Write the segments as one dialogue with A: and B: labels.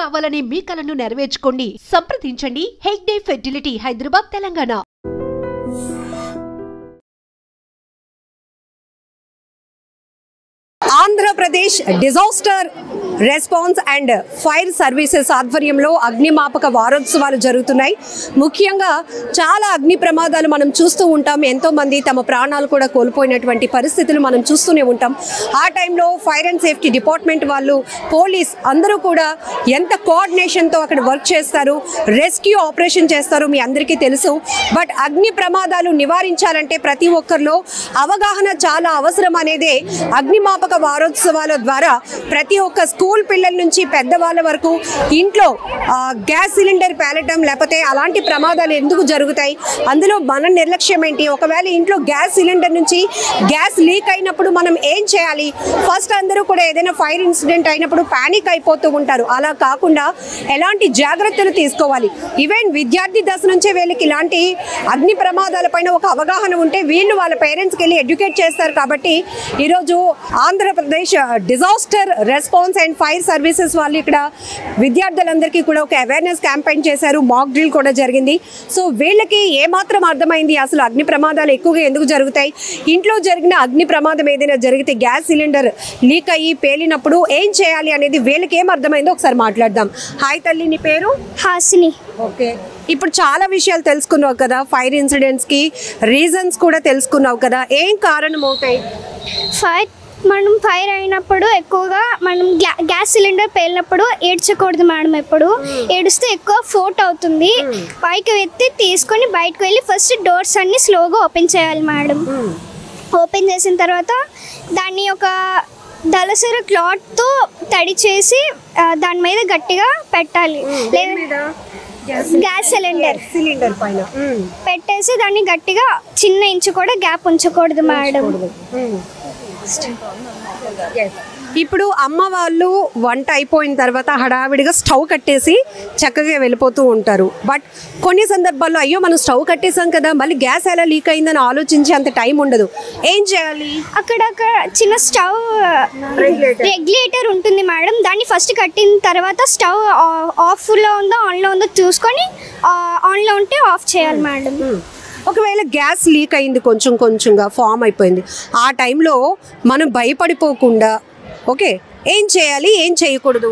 A: కావాలనే మీ కలను నెరవేర్చుకోండి. సంప్రదించండి Hegde fertility, Hyderabad, Telangana.
B: Andhra Pradesh disaster response and fire services ఆధ్వర్యంలో అగ్నిమాపక వారోత్సవాలు జరుగుతున్నాయి. ముఖ్యంగా చాలా అగ్ని ప్రమాదాలు మనం చూస్తూ ఉంటాం. ఎంతోమంది తమ ప్రాణాలు కూడా కోల్పోయినటువంటి పరిస్థితులు మనం చూస్తూనే ఉంటాం. ఆ టైంలో ఫైర్ అండ్ సేఫ్టీ డిపార్ట్మెంట్ వాళ్ళు, పోలీస్ అందరూ కూడా ఎంత కోఆర్డినేషన్తో అక్కడ వర్క్ చేస్తారు, రెస్క్యూ ఆపరేషన్ చేస్తారు మీ అందరికీ తెలుసు. బట్ అగ్ని ప్రమాదాలు నివారించాలంటే ప్రతి ఒక్కరిలో అవగాహన చాలా అవసరం అనేదే అగ్నిమాపక వారోత్సవాల ద్వారా ప్రతి ఒక్క స్కూల్ పిల్లల నుంచి పెద్దవాళ్ళ వరకు ఇంట్లో గ్యాస్ సిలిండర్ పేలటం లేకపోతే అలాంటి ప్రమాదాలు ఎందుకు జరుగుతాయి, అందులో మన నిర్లక్ష్యం ఏంటి, ఒకవేళ ఇంట్లో గ్యాస్ సిలిండర్ నుంచి గ్యాస్ లీక్ అయినప్పుడు మనం ఏం చేయాలి. ఫస్ట్ అందరూ కూడా ఏదైనా ఫైర్ ఇన్సిడెంట్ అయినప్పుడు ప్యానిక్ అయిపోతూ ఉంటారు. అలా కాకుండా ఎలాంటి జాగ్రత్తలు తీసుకోవాలి. ఈవెన్ విద్యార్థి దశ నుంచే వీళ్ళకి ఇలాంటి అగ్ని ప్రమాదాలపైన ఒక అవగాహన ఉంటే వీళ్ళు వాళ్ళ పేరెంట్స్కి వెళ్ళి ఎడ్యుకేట్ చేస్తారు. కాబట్టి ఈరోజు Andhra Pradesh disaster response and fire services వాళ్ళు ఇక్కడ విద్యార్థులందరికీ కూడా ఒక అవేర్నెస్ క్యాంపెయిన్ చేశారు. మాక్ డ్రిల్ కూడా జరిగింది. సో వీళ్ళకి ఏమాత్రం అర్థమైంది అసలు అగ్ని ప్రమాదాలు ఎక్కువగా ఎందుకు జరుగుతాయి, ఇంట్లో జరిగిన అగ్ని ప్రమాదం ఏదైనా జరిగితే గ్యాస్ సిలిండర్ లీక్ అయ్యి పేలినప్పుడు ఏం చేయాలి అనేది వీళ్ళకి ఏం అర్థమైందో ఒకసారి మాట్లాడదాం. హాయ్ తల్లి, నీ పేరు?
C: హాసిని.
B: ఓకే, ఇప్పుడు చాలా విషయాలు తెలుసుకున్నావు కదా, ఫైర్ ఇన్సిడెంట్స్కి రీజన్స్ కూడా తెలుసుకున్నావు కదా, ఏం కారణం అవుతాయి?
C: మనం ఫైర్ అయినప్పుడు ఎక్కువగా మనం గ్యాస్ సిలిండర్ పేలినప్పుడు ఏడ్చకూడదు మేడం. ఎప్పుడు ఏడిస్తే ఎక్కువ ఫోట్ అవుతుంది. పైకి ఎత్తి తీసుకొని బయటకు వెళ్ళి ఫస్ట్ డోర్స్ అన్ని స్లోగా ఓపెన్ చేయాలి మేడం. ఓపెన్ చేసిన తర్వాత దాన్ని ఒక దళసరి క్లాత్తో తడి చేసి దాని మీద గట్టిగా పెట్టాలి. లేదా గ్యాస్ సిలిండర్ పైన పెట్టేసి దాన్ని గట్టిగా చిన్న ఇంచు కూడా గ్యాప్ ఉంచకూడదు మేడం.
B: ఇప్పుడు అమ్మ వాళ్ళు వంట అయిపోయిన తర్వాత హడావిడిగా స్టవ్ కట్టేసి చక్కగా వెళ్ళిపోతూ ఉంటారు. బట్ కొన్ని సందర్భాల్లో అయ్యో మనం స్టవ్ కట్టేసాం కదా, మళ్ళీ గ్యాస్ ఎలా లీక్ అయిందని ఆలోచించే అంత టైం ఉండదు. ఏం చేయాలి?
C: అక్కడ చిన్న స్టవ్ రెగ్యులేటర్ ఉంటుంది మేడం. దాన్ని ఫస్ట్ కట్టిన తర్వాత స్టవ్ ఆఫ్లో ఉందో ఆన్లో ఉందో చూసుకొని ఆన్లో ఉంటే ఆఫ్ చేయాలి మేడం.
B: ఒకవేళ గ్యాస్ లీక్ అయింది, కొంచెంగా ఫామ్ అయిపోయింది, ఆ టైంలో మనం భయపడిపోకుండా ఓకే ఏం చేయాలి, ఏం చేయకూడదు?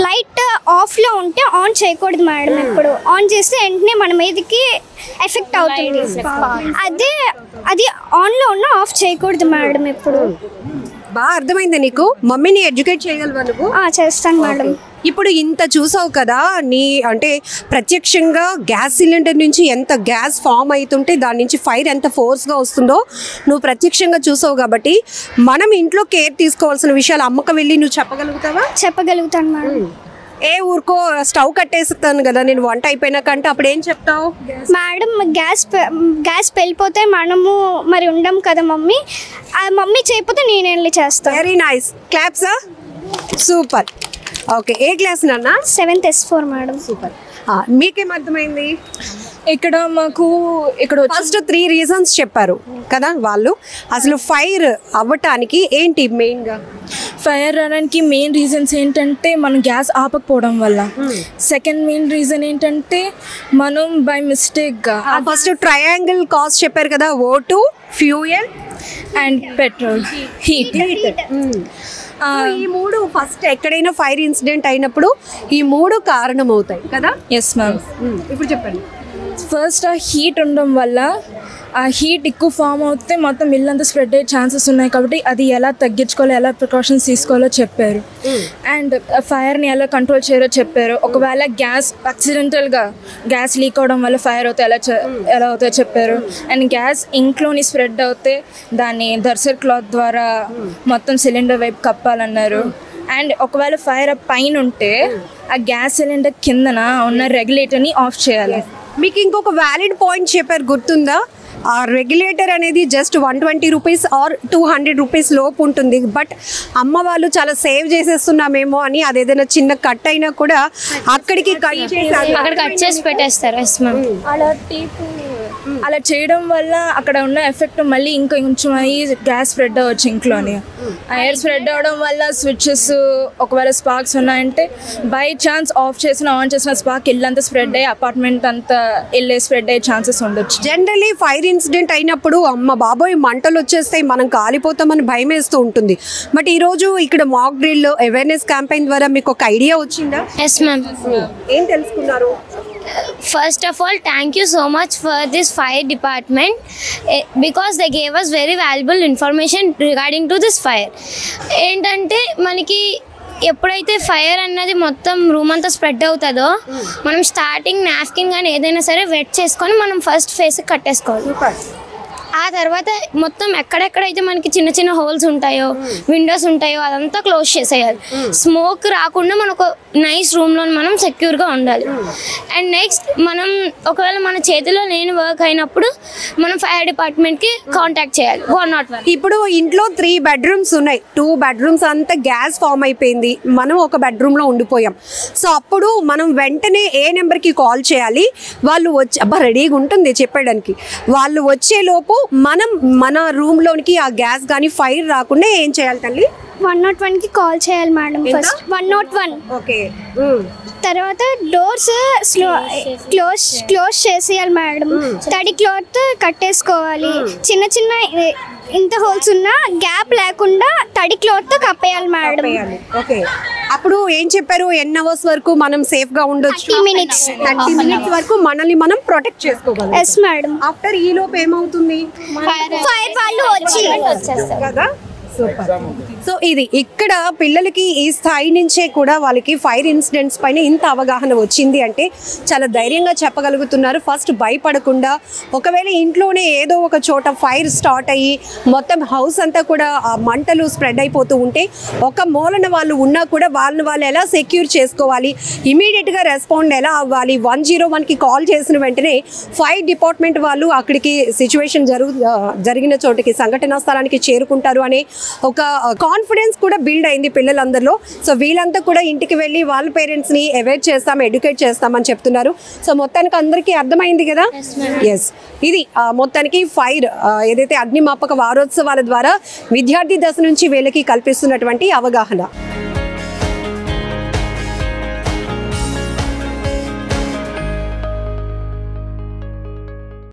C: లైట్ ఆఫ్లో ఉంటే ఆన్ చేయకూడదు మేడం. ఇప్పుడు ఆన్ చేస్తే వెంటనే మన మీదకి ఎఫెక్ట్ అవుతుంది. అది ఆన్లో ఉన్న ఆఫ్ చేయకూడదు మేడం. ఇప్పుడు
B: బాగా అర్థమైంది నీకు? మమ్మీని ఎడ్యుకేట్ చేయగలవా నువ్వు?
C: చేస్తాను మేడం.
B: ఇప్పుడు ఇంత చూసావు కదా, నీ అంటే ప్రత్యక్షంగా గ్యాస్ సిలిండర్ నుంచి ఎంత గ్యాస్ ఫామ్ అవుతుంటే దాని నుంచి ఫైర్ ఎంత ఫోర్స్గా వస్తుందో నువ్వు ప్రత్యక్షంగా చూసావు. కాబట్టి మనం ఇంట్లో కేర్ తీసుకోవాల్సిన విషయాలు అమ్మకు వెళ్ళి నువ్వు చెప్పగలుగుతావా?
C: చెప్పగలుగుతాను మేడం.
B: ఏ ఊరుకో స్టవ్ కట్టేస్తాను కదా నేను వంట అయిపోయినాకంటే అప్పుడు ఏం చెప్తావు?
C: మేడం గ్యాస్ పెళ్ళిపోతే మనము మరి ఉండం కదా మమ్మీ. మమ్మీ చేయకపోతే నేను వెళ్ళి చేస్తాను.
B: Very nice, claps. Super. Okay, ఏ క్లాస్ నాన్న?
C: 7th S4 madam.
B: సూపర్. మీకేం అర్థమైంది?
D: ఇక్కడ మాకు
B: ఫస్ట్ 3 రీజన్స్ చెప్పారు కదా వాళ్ళు. అసలు ఫైర్ అవ్వటానికి ఏంటి మెయిన్గా?
D: ఫైర్ రావడానికి మెయిన్ రీజన్స్ ఏంటంటే మనం గ్యాస్ ఆపకపోవడం వల్ల. సెకండ్ మెయిన్ రీజన్ ఏంటంటే మనం బై మిస్టేక్గా
B: ఫస్ట్ ట్రయాంగిల్ కాస్ట్ చెప్పారు కదా, O2, fuel
D: and petrol, heat.
B: ఈ 3 ఫస్ట్ ఎక్కడైనా ఫైర్ ఇన్సిడెంట్ అయినప్పుడు ఈ 3 కారణం అవుతాయి కదా?
D: Yes ma'am.
B: ఇప్పుడు చెప్పండి.
D: ఫస్ట్ ఆ హీట్ ఉండడం వల్ల ఆ హీట్ ఎక్కువ ఫామ్ అవుతే మొత్తం ఇల్లంతా స్ప్రెడ్ అయ్యే ఛాన్సెస్ ఉన్నాయి. కాబట్టి అది ఎలా తగ్గించుకోవాలో, ఎలా ప్రికాషన్స్ తీసుకోవాలో చెప్పారు. అండ్ ఫైర్ని ఎలా కంట్రోల్ చేయాలో చెప్పారు. ఒకవేళ గ్యాస్ యాక్సిడెంటల్గా గ్యాస్ లీక్ అవడం వల్ల ఫైర్ అవుతే ఎలా అవుతాయో చెప్పారు. అండ్ గ్యాస్ ఇంట్లోని స్ప్రెడ్ అవుతే దాన్ని దర్సర్ క్లాత్ ద్వారా మొత్తం సిలిండర్ వైపు కప్పాలన్నారు. అండ్ ఒకవేళ ఫైర్ పైన ఉంటే ఆ గ్యాస్ సిలిండర్ కిందన ఉన్న రెగ్యులేటర్ని ఆఫ్ చేయాలి.
B: మీకు ఇంకొక వ్యాలిడ్ పాయింట్ చెప్పారు, గుర్తుందా? ఆ రెగ్యులేటర్ అనేది జస్ట్ 120 రూపీస్ ఆర్ 200 రూపీస్ లోపు ఉంటుంది. బట్ అమ్మ వాళ్ళు చాలా సేవ్ చేసేస్తున్నామేమో అని అది ఏదైనా చిన్న కట్ అయినా కూడా అక్కడికి కట్ చేసి
C: అక్కడ కట్ చేసి పెట్టేస్తారు.
D: అలా టేప్ అలా చేయడం వల్ల అక్కడ ఉన్న ఎఫెక్ట్ మళ్ళీ ఇంకా కొంచెం అయ్యి గ్యాస్ స్ప్రెడ్ అవ్వచ్చు ఇంట్లోనే. ఆ ఎయిర్ స్ప్రెడ్ అవ్వడం వల్ల స్విచ్చెస్ ఒకవేళ స్పార్క్స్ ఉన్నాయంటే బై ఛాన్స్ ఆఫ్ చేసిన ఆన్ చేసిన స్పార్క్ ఇల్లంతా స్ప్రెడ్ అయ్యి అపార్ట్మెంట్ అంతా ఇల్లే స్ప్రెడ్ అయ్యే ఛాన్సెస్ ఉండొచ్చు.
B: జనరలీ ఫైర్ ఇన్సిడెంట్ అయినప్పుడు అమ్మ బాబోయ్ మంటలు వచ్చేస్తాయి మనం కాలిపోతామని భయం వేస్తూ ఉంటుంది. బట్ ఈరోజు ఇక్కడ మాక్ డ్రిల్ అవేర్నెస్ క్యాంపెయిన్ ద్వారా మీకు ఒక ఐడియా వచ్చిందా?
E: Yes, ma'am.
B: ఏం తెలుసుకున్నారు?
E: First of all, thank you so much for this fire department because they gave us very valuable information regarding to this fire. ఏంటంటే మనకి ఎప్పుడైతే ఫైర్ అన్నది మొత్తం రూమ్ అంతా స్ప్రెడ్ అవుతుందో మనం స్టార్టింగ్ నాప్కిన్ కానీ ఏదైనా సరే వెట్ చేసుకొని మనం ఫస్ట్ ఫేస్కి కట్టేసుకోవాలి. ఆ తర్వాత మొత్తం ఎక్కడెక్కడైతే మనకి చిన్న చిన్న హోల్స్ ఉంటాయో విండోస్ ఉంటాయో అదంతా క్లోజ్ చేసేయాలి. స్మోక్ రాకుండా మనకు నైస్ రూమ్లో మనం సెక్యూర్గా ఉండాలి. అండ్ నెక్స్ట్ మనం ఒకవేళ మన చేతిలో లేని వర్క్ అయినప్పుడు మనం ఫైర్ డిపార్ట్మెంట్కి కాంటాక్ట్ చేయాలి 101.
B: ఇప్పుడు ఇంట్లో 3 bedrooms ఉన్నాయి. 2 bedrooms అంతా గ్యాస్ ఫామ్ అయిపోయింది, మనం ఒక బెడ్రూమ్లో ఉండిపోయాం. సో అప్పుడు మనం వెంటనే ఏ నెంబర్కి కాల్ చేయాలి? వాళ్ళు వచ్చి రెడీగా ఉంటుంది చెప్పడానికి. వాళ్ళు వచ్చేలోపు మనం మన రూమ్లోనికి ఆ గ్యాస్ కానీ ఫైర్ రాకుండా ఏం చేయాలి తల్లి?
C: 101కి కాల్ చేయాలి మేడం. ఫస్ట్ 101.
B: ఓకే.
C: తర్వాత డోర్స్ క్లోజ్ చేసేయాలి మేడం. తడి క్లాత్ కట్టేసుకోవాలి. చిన్న చిన్న ఇంత హోల్స్ ఉన్నా గ్యాప్ లేకుండా తడి క్లాత్ కప్పేయాలి మేడం.
B: ఓకే. అప్పుడు ఏం చెప్పారు? ఎన్ని అవర్స్ వరకు మనం సేఫ్ గా ఉండొచ్చు?
C: 30 minutes.
B: 30 minutes వరకు మనల్ని మనం ప్రొటెక్ట్ చేసుకోగలం.
C: Yes madam.
B: ఆఫ్టర్ ఈ లోపు ఏమవుతుంది?
C: ఫైర్ వాళ్ళు వచ్చేస్తారు
B: కదా. సూపర్. సో ఇది ఇక్కడ పిల్లలకి ఈ స్థాయి నుంచే కూడా వాళ్ళకి ఫైర్ ఇన్సిడెంట్స్ పైన ఇంత అవగాహన వచ్చింది అంటే చాలా ధైర్యంగా చెప్పగలుగుతున్నారు. ఫస్ట్ భయపడకుండా ఒకవేళ ఇంట్లోనే ఏదో ఒక చోట ఫైర్ స్టార్ట్ అయ్యి మొత్తం హౌస్ అంతా కూడా మంటలు స్ప్రెడ్ అయిపోతూ ఉంటే ఒక మూలన వాళ్ళు ఉన్నా కూడా వాళ్ళు ఎలా సెక్యూర్ చేసుకోవాలి, ఇమీడియట్గా రెస్పాండ్ ఎలా అవ్వాలి, 101కి కాల్ చేసిన వెంటనే ఫైర్ డిపార్ట్మెంట్ వాళ్ళు అక్కడికి సిచ్యువేషన్ జరిగిన చోటుకి సంఘటనా స్థలానికి చేరుకుంటారు అనే ఒక కాన్ఫిడెన్స్ కూడా బిల్డ్ అయింది పిల్లలందరిలో. సో వీళ్ళంతా కూడా ఇంటికి వెళ్ళి వాళ్ళ పేరెంట్స్ని అవేర్ చేస్తాం, ఎడ్యుకేట్ చేస్తామని చెప్తున్నారు. సో మొత్తానికి అందరికీ అర్థమైంది కదా. ఎస్, ఇది మొత్తానికి ఫైర్ ఏదైతే అగ్నిమాపక వారోత్సవాల ద్వారా విద్యార్థి దశ నుంచి వీళ్ళకి కల్పిస్తున్నటువంటి అవగాహన.